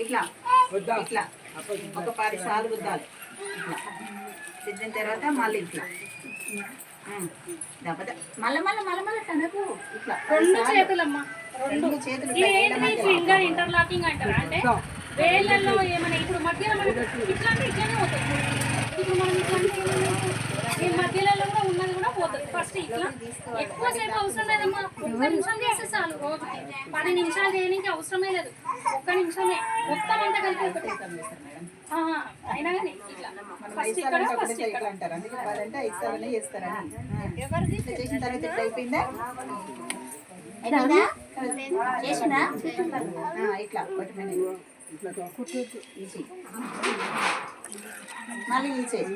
ఇట్లా ఇట్లా ఒక 10 సార్లు గుద్దాలి. ఇట్లా దిద్దిన తర్వాత మళ్ళీ ఇట్లా మళ్ళీ మళ్ళీ మళ్ళీ మళ్ళీ తనకు ఇట్లా 2 చేతులమ్మా, 2 చేతులు ఫింగర్ ఇంటర్లాకింగ్ అంటారు. అంటే వేళ్ళల్లో ఏమైనా ఇప్పుడు మధ్యలో మనకి ఇట్లాంటి ఇట్లానే పోతుంది. ఇప్పుడు మనం ఇట్లాంటి ఈ మధ్యలో కూడా ఉన్నది కూడా పోతుంది. ఫస్ట్ ఇట్లా ఎక్కువసేపు అవసరం లేదమ్మా, 1 నిమిషం చేస్తే చాలు. రోజుకి 10 నిమిషాలు చేయడానికి అవసరమే లేదు, 1 నిమిషమే మొత్తం అంతా కలిపి ఒకటి అయినా కానీ ఇట్లా ఫస్ట్ ఇక్కడ ఫస్ట్ ఇక్కడ అంటారు. అందుకే 10 అంటే 5 సార్లు చేస్తారని. చేసిన తర్వాత ఇట్లా అయిపోయిందా? చేసినా ఇట్లా మళ్ళీ ఈ చేతి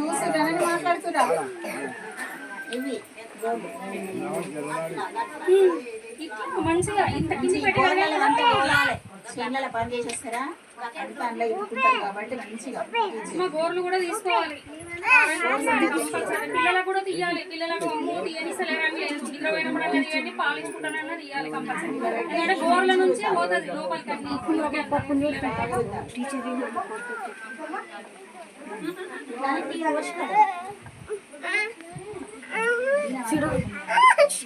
చూసి మాట్లాడుతున్నా. ఇవి మంచిగా ఇంత కింది చేనులలో పని చేసేస్తారా? అందులో ఇప్పుకుంటారు కాబట్టి మంచిగా మా గోర్లు కూడా తీసుకోవాలి. పిల్లలకు కూడా తీయాలి. పిల్లలకు తీయనిస్తలేరని లేదు, నిద్రపోయినప్పుడు తీయండి, పాలించుకుంటానన్నా తీయాలి కంపల్సరీ. ఎందుకంటే గోర్ల నుంచే పోతుంది లోపలికి అన్ని. చూడు